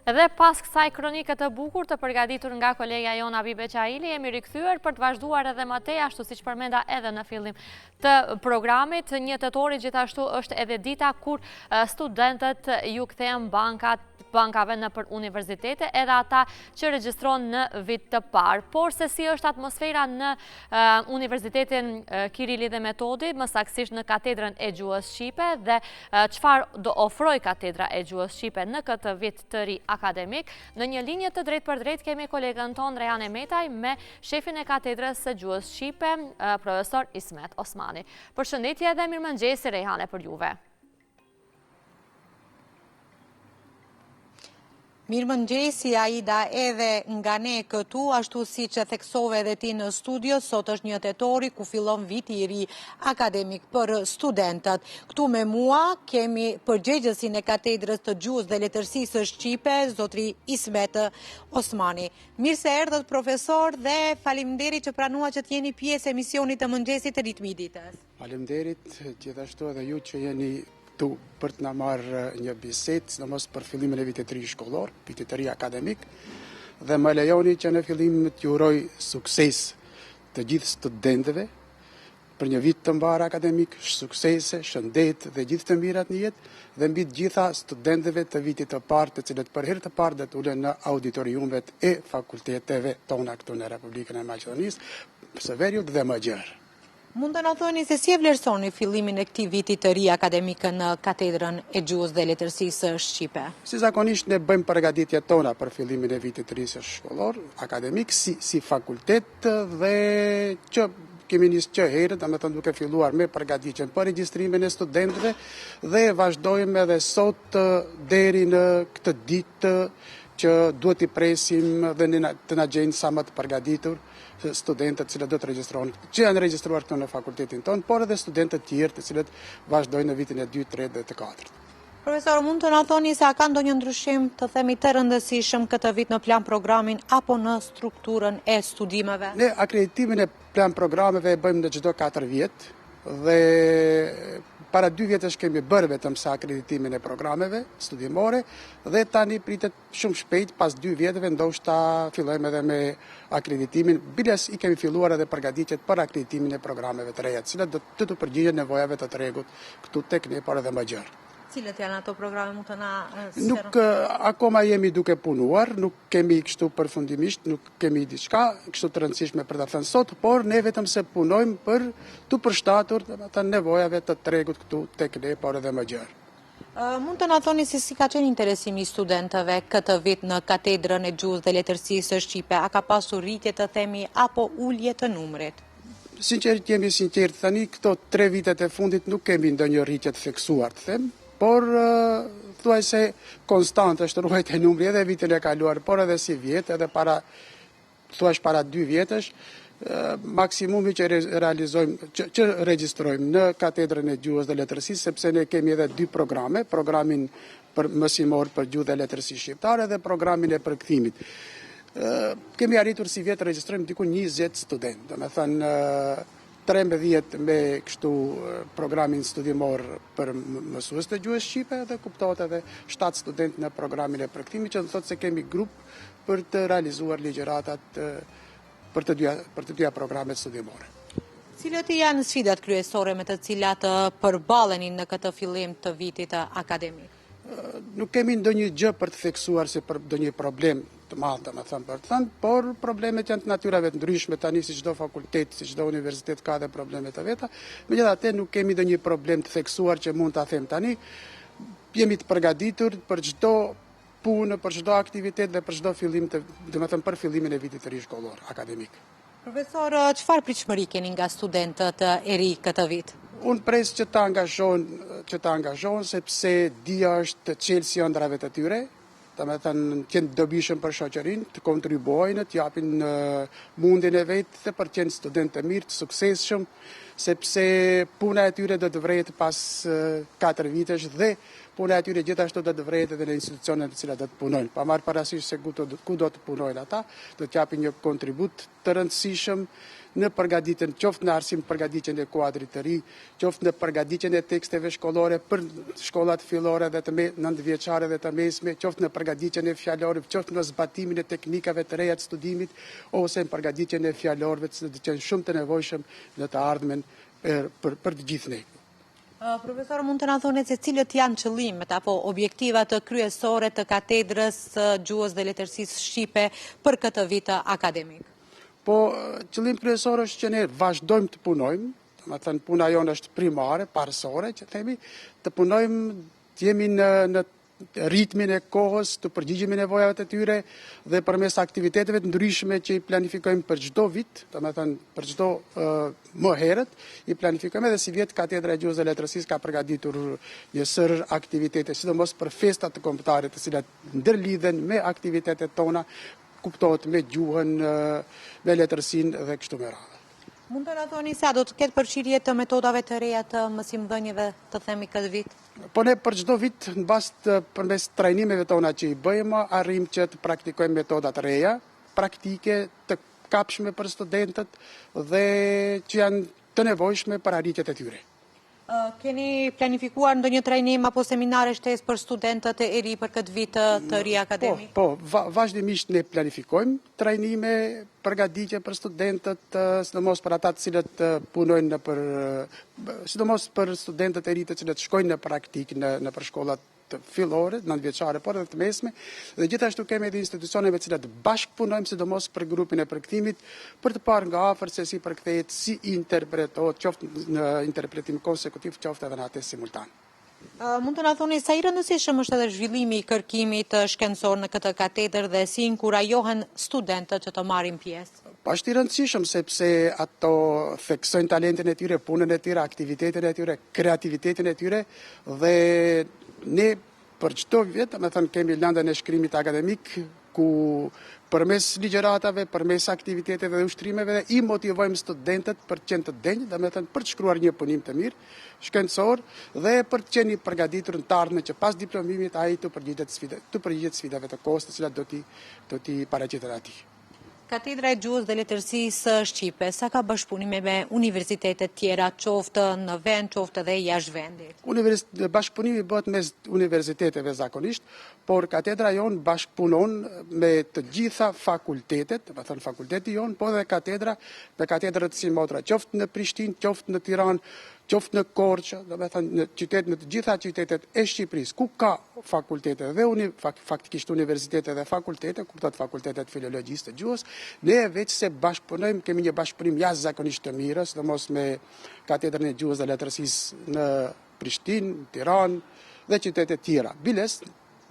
Edhe pas kësaj kronike të bukur të përgatitur nga kolega Jona Bibeqaili, jemi rikthyer për të vazhduar edhe më tej, ashtu siç përmenda edhe në fillim të programit. 1 tetori gjithashtu është edhe dita kur studentët ju kthehen bankave në për universitete, edhe ata që regjistron në vit të parë. Por se si është atmosfera në Universitetin Kirili dhe Metodi, më saktësisht në katedrën e gjuhës shqipe, dhe çfarë do ofroj katedra e gjuhës shqipe në këtë vit të ri akademik. Në një linje të drejt për drejt kemi kolegën ton Rejane Metaj me shefin e katedrës së gjuhës shqipe, profesor Ismet Osmani. Përshëndetje dhe mirëmëngjesi Rejane për juve. Mirëmëngjesi Aida, edhe nga ne këtu, ashtu si që theksove edhe ti në studio, sot është 1 tetori ku fillon viti i ri akademik për studentët. Këtu me mua kemi përgjegjësin e katedrës të gjuhës dhe letërsisë shqipe, zotri Ismet Osmani. Mirë se erdhët profesor dhe faleminderit që pranua që t'jeni pjesë emisionit të mëngjesit të ritmi i ditës. Faleminderit gjithashtu edhe ju që jeni tu për të na marrë një bisedë, sidomos për fillimin e vitit të ri shkollor, vitit të ri akademik, dhe më lejoni që në fillim t'ju uroj sukses të gjithë studentëve për një vit të mbar akademik, suksese, shëndet dhe gjithë të mirat në jetë, dhe mbi të gjitha studentëve të vitit të parë, të cilët për herë të parë do të ulen në auditoriumet e fakulteteve tona këtu në Republikën e Maqedonisë, së veriut dhe më gjerë. Mund të na thoni se si e vlerësoni fillimin e këtij viti të ri akademik në katedrën e gjuhës dhe letërsisë shqipe? Si zakonisht ne bëjmë përgatitjet tona për fillimin e vitit të ri shkollor akademik si fakultet, dhe që kemi nisë që herët, domethënë duke filluar me përgatitjen për regjistrimin e studentëve, dhe vazhdojmë edhe sot deri në këtë ditë që duhet i presim dhe të na gjejnë sa më të përgatitur studentët cilët do të regjistrohen, që janë regjistruar këtu në fakultetin tonë, por edhe studentët tjerë të cilët vazhdojnë në vitin e 2, 3 dhe të 4. Profesor, mund të na thoni se a ka ndonjë ndryshim të themi të rëndësishëm këtë vit në plan programin apo në strukturën e studimeve? Ne akreditimin e plan programeve e bëjmë në çdo 4 vjet, dhe para 2 vjetësh kemi bërë vetëm sa akreditimin e programeve studimore, dhe tani pritet shumë shpejt pas 2 vjetëve ndoshta fillojmë edhe me akreditimin. Biles i kemi filluar edhe përgatitjet për akreditimin e programeve të reja, cilat do të përgjigjen nevojave të tregut këtu tek ne, por edhe më gjerë. Cilët janë ato programe, mund të na Nuk akoma jemi duke punuar, nuk kemi kështu përfundimisht, nuk kemi diçka kështu të rëndësishme për ta thënë sot, por ne vetëm se punojmë për të përshtatur të nevojave të tregut këtu tek ne, por edhe më gjerë. Mund të na thoni se si ka qenë interesimi i studentëve këtë vit në katedrën e gjuhës dhe letërsisë shqipe? A ka pasur rritje të themi apo ulje të numrit? Sinqerisht jemi sinqert, tani këto 3 vitet e fundit nuk kemi ndonjë rritje të theksuar, të them, por thuaj se konstant është ruajtja e numrit edhe vitin e kaluar, por edhe si vjet, edhe para 2 vjetësh, maksimumi që realizojmë, që regjistrojmë në katedrën e gjuhës dhe letërsisë, sepse ne kemi edhe 2 programe, programin për mësimor për gjuhë dhe letërsi shqiptare dhe programin e përkthimit. Kemi arritur si vjet të regjistrojmë diku 20 student, domethënë 13 me kështu programin studimor për mësues të gjuhës shqipe, dhe kuptohet edhe 7 student në programin e përkthimit, që thotë se kemi grup për të realizuar ligjëratat për të dyja programet studimore. Cilat janë sfidat kryesore me të cilat përballeni në këtë fillim të vitit akademik? Nuk kemi ndonjë gjë për të theksuar se për ndonjë problem të madh, por problemet janë të natyrave të ndryshme, tani si çdo fakultet, si çdo universitet ka dhe probleme të veta. Megjithatë nuk kemi ndonjë problem të theksuar që mund ta them tani. Jemi të përgatitur për çdo punë, për çdo aktivitet dhe për çdo fillim për fillimin e vitit të ri shkollor akademik. Profesor, çfarë pritshmëri keni nga studentët e ri këtë vit? Unë pres që të angazhohen, sepse dia është çelësi i ëndrave të tyre, domethënë të jenë dobishëm për shoqërinë, të kontribuojnë, të japin mundjen e vet dhe për të qenë studentë të mirë, të suksesshëm, sepse puna e tyre do të vret pas 4 vitesh, dhe puna e tyre gjithashtu do të vret edhe në institucionet në të cilat do të punojnë. Pa marrë parasysh se ku do të punojnë ata, do të japin një kontribut të rëndësishëm në përgatitjen, qoftë në arsim përgatitjen e kuadrit të ri, qoftë në përgatitjen e teksteve shkollore për shkollat fillore dhe të nëntëvjeçare dhe të mesme, qoftë në përgatitjen e fjalorëve, qoftë në zbatimin e teknikave të reja të studimit, ose në përgatitjen e fjalorëve që janë shumë të nevojshëm në të ardhmen për të gjithë ne. Profesor, mund të na thoni se cilët janë qëllimet apo objektivat kryesore të katedrës gjuhës dhe letërsisë shqipe për këtë vit akademik? Po, qëllim kryesor është që ne vazhdojmë të punojmë, më thënë puna jonë është primare, parësore, që themi, të punojmë, të jemi në ritmin e kohës, të përgjigjemi nevojave të tyre dhe përmes aktiviteteve të ndryshme që i planifikojmë për çdo vit, domethënë për çdo më herët, i planifikojmë edhe si vjet Katedra e Gjuhës dhe Letërsisë ka përgatitur një sër aktivitete, sidomos për festat të kombëtare, të cilat ndërlidhen me aktivitetet tona, kuptohet me gjuhën, me letërsinë dhe kështu me radhë. Mund të na thoni sa do të ketë përfshirje të metodave të reja të mësimdhënieve, të themi këtë vit? Po ne për çdo vit, në bazë të përmes trajnimeve tona që i bëjmë, arrim që të praktikojmë metodat reja, praktike të kapshme për studentët dhe që janë të nevojshme për arritjet e tyre. Keni planifikuar ndonjë trajnim apo seminare shtesë për studentët e ri për këtë vit të ri akademik? Po, vazhdimisht ne planifikojmë trajnime, përgatitje për studentët, sidomos për ata të cilët punojnë sidomos për studentët e ri të cilët shkojnë në praktik në për shkollat fillore, nëntëvjeçare, por edhe të mesme, dhe gjithashtu kemi edhe institucione me cilat bashkë punojmë, sidomos për grupin e përkthimit, për të parë nga afër se si përkthehet, si interpretohet, qoftë në interpretim konsekutiv, qoftë edhe në atë simultan. Mund të na thoni sa i rëndësishëm është edhe zhvillimi i kërkimit shkencor në këtë katedër dhe si inkurajohen studentët që të marrin pjesë? Është i rëndësishëm sepse ato theksojnë talentin e tyre, punën e tyre, aktivitetin e tyre, kreativitetin e tyre dhe ne për çdo vit, me thënë kemi lëndën e shkrimit akademik ku përmes ligjëratave, përmes aktiviteteve dhe ushtrimeve i motivojmë studentët për të qenë të denjë, dhe me thënë për të shkruar një punim të mirë, shkencor dhe për të qenë i përgatitur në të ardhmen që pas diplomimit ai të përgjigjet sfidave të kohës të cilat do t'i paraqitet atij. Katedra e Gjuhës dhe Letërsisë shqipe, sa ka bashkëpunime me universitetet tjera, qoftë në vend, qoftë edhe jashtë vendit? Bashkëpunimi bëhet mes universiteteve zakonisht, por katedra jonë bashkëpunon me të gjitha fakultetet, do të thënë fakulteti jonë, po dhe me katedrat si motra, qoftë në Prishtinë, qoftë në Tiranë, qoftë në Korçë, do të thënë në të gjitha qytetet e Shqipërisë, ku ka fakultete dhe faktikisht universitete dhe fakultete, kuptohet fakultetet filologjisë të gjuhës, ne veç se bashkëpunojmë, kemi një bashkëpunim jashtëzakonisht të mirë, sidomos me Katedrën e Gjuhës dhe Letërsisë në Prishtinë, Tiranë dhe qytetet tjera. Biles,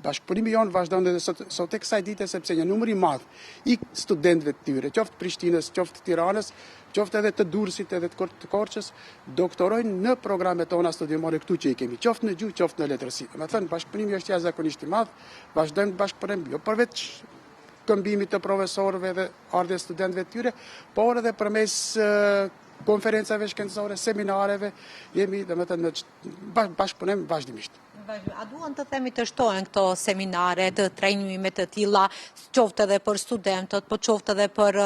bashkëpunimi jonë vazhdon edhe sot tek kësaj dite sepse një numër i madh i studentëve të tyre, qoftë Prishtinës, qoftë Tiranës, qoftë edhe të Durrësit edhe të Korçës, doktorojnë në programet tona studimore këtu që i kemi, qoftë në gjuhë, qoftë në letërsi. Me thënë, bashkëpunimi është jashtëzakonisht i madh, vazhdojmë të bashkëpunojmë jo përveç këmbimit të profesorëve dhe ardhes studentëve të tyre, por edhe përmes konferencave shkencore, seminareve, jemi bashkëpunojmë vazhdimisht. A duan të themi të shtohen këto seminare, të trajnime të tilla, qoftë edhe për studentët, po qoftë edhe për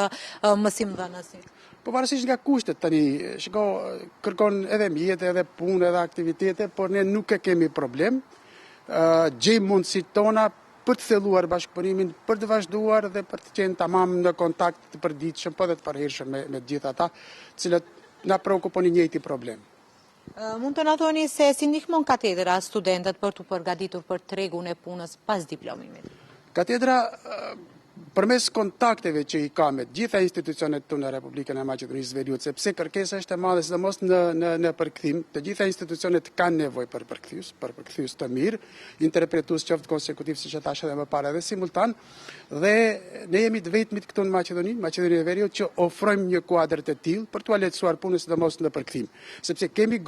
mësimdhënësit? Po varësisht nga kushtet tani, shiko, kërkon edhe mjetë, edhe punë, edhe aktivitete, por ne nuk e kemi problem. Gjejmë mundësitë tona për të thelluar bashkëpunimin, për të vazhduar dhe për të qenë tamam në kontakt të përditshëm, po dhe të përhershëm me gjithë ata, cilët na shqetësojnë njëjti problem. Mund të na thoni se si ndihmon katedra studentët për të përgatitur për tregun e punës pas diplomimit? Katedra përmes kontakteve që i ka me gjitha institucionet të në Republikën e Maqedonisë së Veriut, sepse kërkesa është e madhe sidomos në përkthim, të gjitha institucionet kanë nevojë për përkthyes të mirë, interpretues qoftë konsekutiv siç e thash edhe më parë edhe simultan, dhe ne jemi të vetmit këtu në Maqedoninë e Veriut që ofrojmë një kuadër të tillë për t'u lehtësuar punën sidomos në përkthim, sepse kemi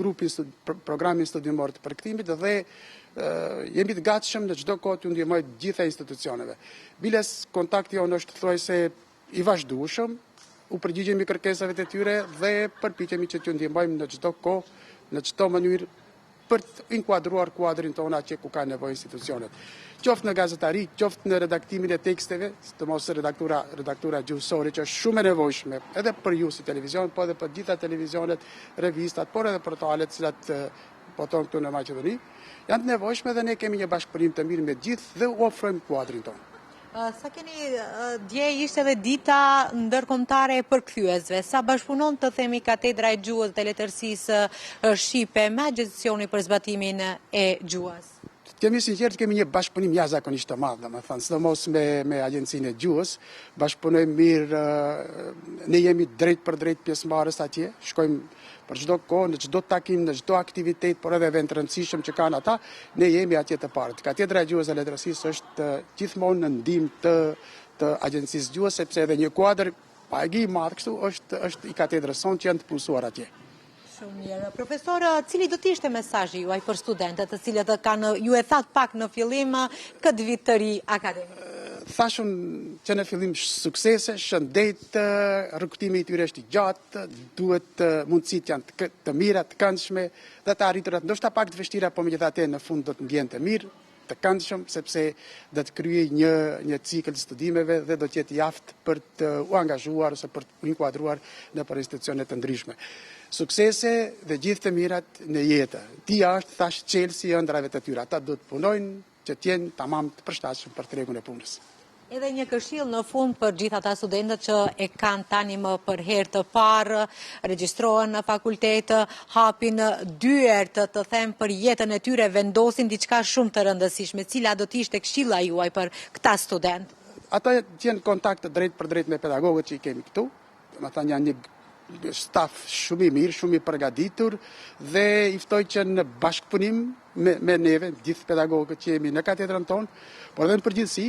programin studimor të përkthimit dhe jemi të gatshëm në çdo kohë të ndihmojmë gjitha institucioneve. Biles kontakti jonë është thuajse i vazhdueshëm, u përgjigjemi kërkesave të tyre dhe përpiqemi që t'ju ndihmojmë në çdo kohë, në çdo mënyrë për të inkuadruar kuadrin tonë atje ku ka nevojë institucionet. Qoftë në gazetari, qoftë në redaktimin e teksteve, të mos redaktura gjuhësore që është shumë e nevojshme, edhe për ju si televizion, po edhe për gjitha televizionet, revistat, por edhe portalet cilat boton këtu në Maqedoni, janë të nevojshme dhe ne kemi një bashkëpunim të mirë me gjithë dhe u ofrojmë kuadrin tonë. Sa keni dje ishte edhe dita ndërkombëtare e përkthyesve. Sa bashkëpunon të themi Katedra e Gjuhës dhe Letërsisë shqipe me Agjencioni për zbatimin e gjuhës? Kemi sinqert, kemi një bashkëpunim jashtëzakonisht të madh, domethënë, sidomos me Agjencinë e Gjuhës, bashkëpunojmë mirë, ne jemi drejt për drejt pjesëmarrës atje, shkojmë për çdo kohë, në çdo takim, në çdo aktivitet, por edhe event të rëndësishëm që kanë ata, ne jemi atje të parë. Katedra e Gjuhës dhe Letërsisë është gjithmonë në ndihmë të Agjencisë Gjuhës, sepse edhe një kuadër pagi i madh kështu është i katedrës sonë që janë të punësuar atje. Shumë mirë. Profesor, cili do të ishte mesazhi juaj për studentët, të cilët kanë, ju e thatë pak në fillim, këtë vit të ri akademik? Thashun që në fillim suksese, shëndet, rrugtimi i tyre është i gjatë, duhet mundësit janë të mira, të këndshme, dhe të arriturat ndoshta pak të vështira, po megjithatë në fund do të ndjen të mirë, të këndshëm, sepse do të kryej një cikël studimeve dhe do të jetë aftë për të u angazhuar ose për të inkuadruar në për institucione të ndryshme. Suksese dhe gjithë të mirat në jetë. Tia është thash çelësi i ëndrave të tyre. Ata duhet punojnë që të jenë tamam të përshtatshëm për tregun e punës. Edhe një këshill në fund për gjithë ata studentët që e kanë tani më për herë të parë, regjistrohen në fakultet, hapin dyer të them për jetën e tyre, vendosin diçka shumë të rëndësishme. Cila do të ishte këshilla juaj për këta studentë? Ata janë kontakt drejt për drejt me pedagogët që i kemi këtu. Ata janë një staf shumë i mirë, shumë i përgatitur dhe i ftoj që në bashkëpunim me neve, gjithë pedagogët që jemi në katedrën tonë, por edhe në përgjithësi,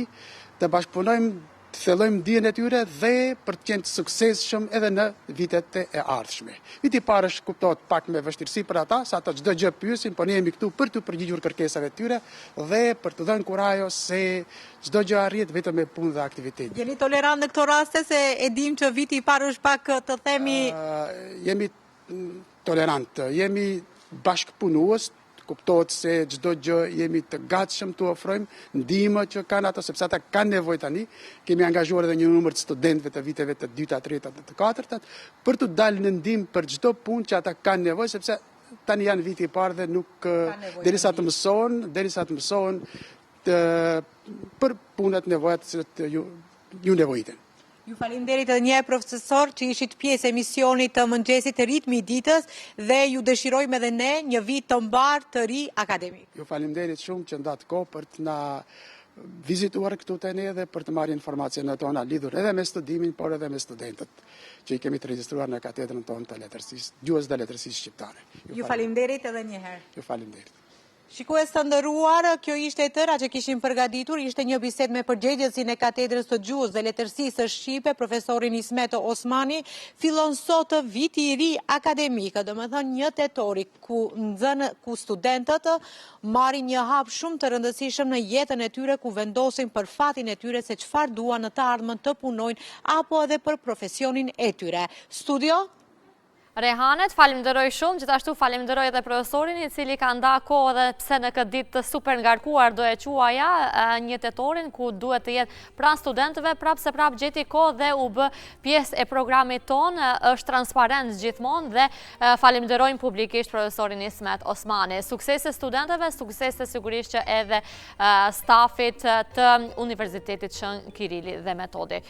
të bashkëpunojmë, të thellojmë dijen e tyre dhe për të qenë të suksesshëm edhe në vitet e ardhshme. Viti i parë është kuptohet pak me vështirësi për ata, sa ata çdo gjë pyesin, po ne jemi këtu për të përgjigjur kërkesave të tyre dhe për të dhënë kurajo se çdo gjë arrihet vetëm me punë dhe aktivitet. Jeni tolerant në këto raste se e dim që viti i parë është pak të themi jemi tolerant, jemi bashkëpunues. Kuptohet se çdo gjë jemi të gatshëm të ofrojmë ndihmë që kanë ata, sepse ata kanë nevojë tani. Kemi angazhuar edhe një numër të studentëve të viteve të dyta, treta dhe të katërta për të dalë në ndihmë për çdo punë që ata kanë nevojë, sepse tani janë viti i parë dhe nuk derisa të mësohen për punët nevojat që ju nevojiten. Ju falimderit edhe një profesor që ishit pjesë emisionit të mëngjesit të ritmi i ditës dhe ju dëshirojmë edhe ne një vit të mbar të ri akademik. Ju falimderit shumë që ndatë kohë për të na vizituar këtu të ne dhe për të marrë informacion në tona lidhur edhe me studimin, por edhe me studentët që i kemi të regjistruar në katedrën tonë të letërsisë, gjuhës dhe letërsisë shqiptare. Ju falimderit edhe një herë. Ju falimderit. Shikues të nderuar, kjo ishte e tëra që kishim përgatitur, ishte një bisedë me përgjegjësin e Katedrës së Gjuhës dhe Letërsisë shqipe, profesorin Ismet Osmani. Fillon sot viti i ri akademik, domethënë 1 tetori, ku studentët marrin një hap shumë të rëndësishëm në jetën e tyre, ku vendosin për fatin e tyre se çfarë duan në të ardhmen të punojnë apo edhe për profesionin e tyre. Studio Rehanet, falimderoj shumë, gjithashtu falimderoj edhe profesorin i cili ka nda kohë dhe pse në këtë ditë të super ngarkuar do e quaja një tetorin ku duhet të jetë pranë studentëve, prapë se prapë gjeti kohë dhe u bë pjesë e programit tonë, është transparent gjithmonë dhe falimderojnë publikisht profesorin Ismet Osmani. Suksese studentëve, suksese sigurisht që edhe stafit të Universitetit Shën Kirili dhe Metodi.